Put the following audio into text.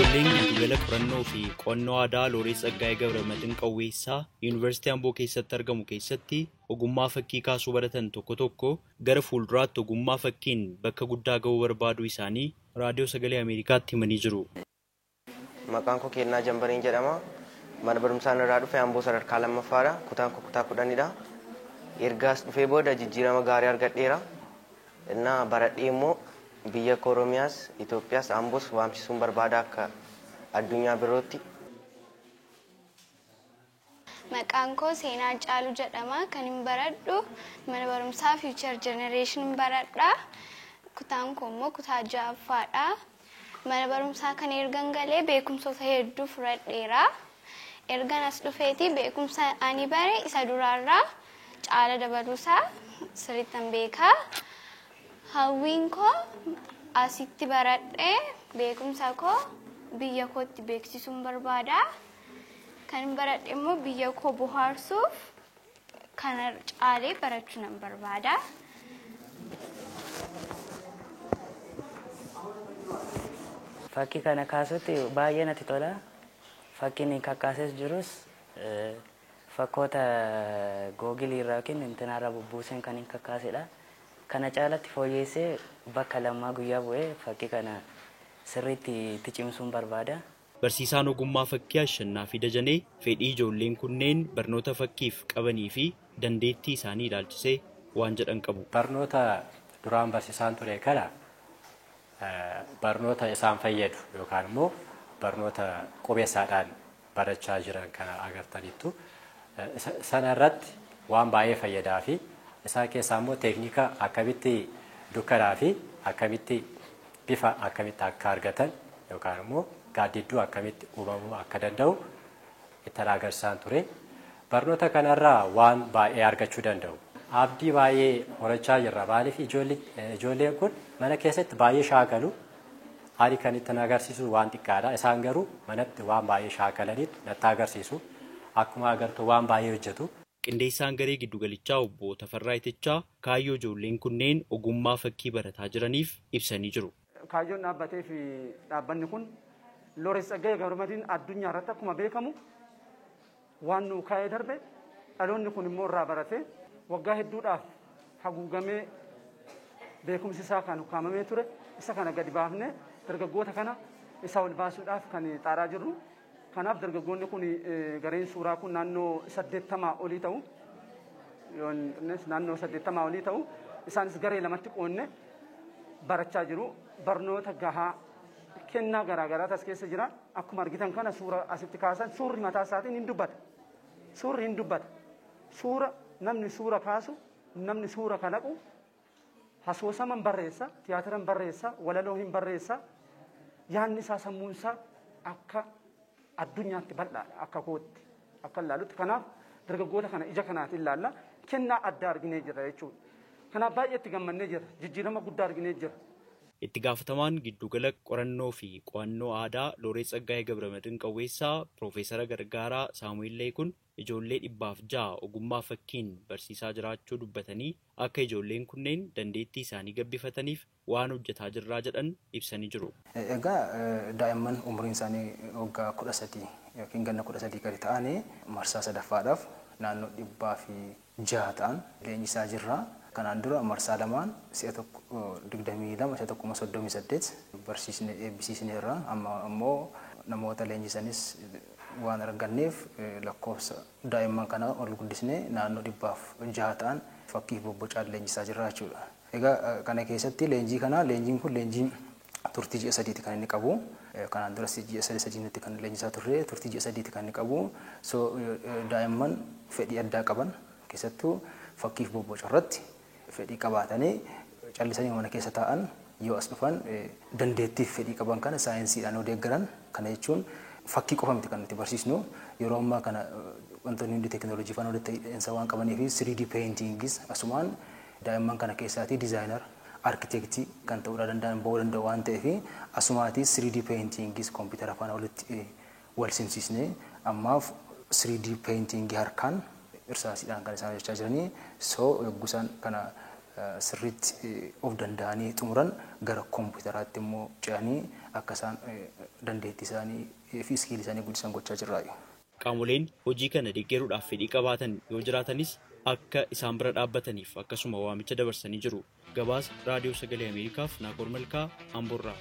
Ijoolleen giddugala qorannoo fi qo'annoo aadaa Looreet Tsaggaayee Gabramadiin Qawweessaa Yuunivarsiitii Amboo keessatti argamu keessatti ogummaa fakkii kaasuu baratan tokko gara fuulduraatti ogummaa fakkiin bakka guddaa ga'uu barbaaduu isaanii raadiyoo sagalee Ameerikaatti himanii jiru. Maqaan koo Kennaa Jambariin jedhama. Mana barumsaa irraa dhufee Amboo sadarkaa lammaffaadha. Kutaan koo kutaa 10dha. Ergaas dhufee booda jijjiirama gaarii argadheera. Innaa baradhee immoo biyya Oromiyaas Itoophiyaas Amboos waamsisuun barbaada akka addunyaa birootti. Maqaan koo Seenaa Caaluu jedhama. Kan hin baradhu mana barumsaa Future Generation baradha. Kutaan koo immoo kutaa 6ffaadha. Mana barumsaa kan ergan galee beekumsoota hedduu fudhadheera. Ergan as dhufeeti beekumsa ani bare isa duraarraa caala dabaluusaa sirriittan beekaa. Hawwiin koo asitti baradhee beekumsa koo biyya kootti beeksisuun barbaada. Kan baradhe immoo biyya koo bohaarsuuf kana caalee barachuu nan barbaada. Fakkii kana kaasutti baay'ee natti tola. Fakkiin kakkaases jirus fakkoota googilii irraa yookiin intinaarraa bubbuuseen kan hin kakkaasedha. Kana caalatti fooyyeessee bakka lammaa guyyaa bu'ee fakkii kana sirriitti itti cimsuun barbaada. Barsiisaan ogummaa fakkii Ashannaafi Dajanee fedhii ijoolleen kunneen barnoota fakkiif qabanii fi dandeettii isaanii ilaalchisee waan jedhan qabu. Barnoota duraan barsiisaan ture kana barnoota isaan fayyadu yookaan immoo barnoota qubeessaadhaan barachaa jiran kana agartaniittu sana irratti waan baay'ee fayyadaa fi isaan keessaa immoo teeknika akkamitti dukkanaa fi akkamitti bifa akkamitti akka argatan yookaan immoo gaaddidduu akkamitti uumamuu akka danda'u itti agarsiisaan ture. Barnoota kanarraa waan baay'ee argachuu danda'u. Abdii baay'ee horachaa jirra. Maaliif ijoolleen kun mana keessatti baay'ee shaakalu. Ani kan itti agarsiisu waan xiqqaadha. Isaan garuu manatti waan baay'ee shaakalaniitu natti agarsiisu. Akkuma agartu waan baay'ee hojjetu. Qindeessaan garee giddugalichaa obbo Tafarraa Itichaa kaayyoo ijoolleen kunneen ogummaa fakkii barataa jiraniif ibsanii jiru. Kaayyoon dhaabbatee fi dhaabbanni kun Looreet Tsaggaayee Gabramadiin addunyaa irratti akkuma beekamu waan nu kaa'ee darbe dhaloonni kun immoo irraa baratee waggaa hedduudhaaf haguugamee beekumsi isaa kan ukkaamamee ture isa kana gadi baafnee dargaggoota kana isa ol baasuudhaaf kan xaaraa jirru. Kanaaf dargaggoonni kun gareen suuraa kun naannoo 80 olii ta'u naannoo 80 olii ta'u isaanis garee lamatti qoonne barachaa jiru. Barnoota gahaa kennaa garaagaraa as keessa jira. Akkuma argitan kana suura asitti kaasan suurri mataa isaatiin hin dubbata. Suurri hin dubbata. Suura namni suura kaasu namni suura kalaqu hasoosaman barreessa, tiyaatiran barreessa, walaloo hin barreessa. Yaanni isaa sammuun isaa akka addunyaatti bal'aadha akka kootti akka ilaalutti. Kanaaf dargaggoota kana ija kanaatiin ilaalla kennaa addaa arginee jira jechuudha. Kanaaf baay'ee itti gammannee jira. Jijjiirama guddaa arginee jira. Itti gaafatamaan giddugala qorannoo fi qo'annoo aadaa Looreet Tsaggaayee Gabramadiin Qawweessaa Piroofeesara Gargaaraa Saamu'eel Leekun ijoollee 600 ogummaa fakkiin barsiisaa jiraachuu dubbatanii akka ijoolleen kunneen dandeettii isaanii gabbifataniif waan hojjetaa jirraa jedhan ibsanii jiru. Egaa daa'imman umriin isaanii waggaa 13 yookiin ganna 13 gadi ta'anii marsaa sadaffaadhaaf naannoo 106 ta'an leenjisaa jirra. Kanaan dura marsaa lamaan si'a tokko 22 si'a tokko 38 barsiisne eebbisiisneerra. Amma immoo namoota leenjisanis waan arganneef lakkoofsa daa'imman kana ol guddisnee naannoo 106 ta'an fakkii bobbocaan leenjisaa jirra jechuudha. Egaa kana keessatti leenjiin kun leenjii turtii ji'a 3 kan inni qabu. Kanaan dura ji'a 3 kan leenjisaa turre turtii ji'a 3 kan inni qabu. Daa'imman fedhii addaa qaban keessattuu fakkiif bobboca irratti fedhii qabaatanii callisanii mana keessa taa'an yoo as dhufan dandeettiif fedhii qaban kana saayinsiidhaan deeggaran. Kana jechuun fakkii qofa miti kan nuti barsiisnu. Yeroo ammaa kana wantoonni hundi teekinooloojii faana walitti hidheensa waan qabaniif 3D paintingis asumaan daa'imman kana keessaatii dizaayinar arkitektii kan ta'uu danda'an bahuu danda'u waan ta'eef asumaatii 3D paintingis koompitara faana walitti wal simsiisnee ammaaf 3D paintingii harkaan irsaasiidhaan kan isaan hojjechaa jiranii. So yogguu isaan kana sirriitti of danda'anii xumuran gara kompiitaraatti immoo ce'anii akka isaan dandeettii isaanii fi iskiilii isaanii guddisan gochaa jirraayu. Qaamoleen hojii kana deeggaruudhaaf fedhii qabaatan yoo jiraatanis akka isaan bira dhaabbataniif akkasuma waamicha dabarsanii jiru. Gabaasa Raadiyoo Sagalee Ameerikaaf Naakoor Malkaa Amboorraa.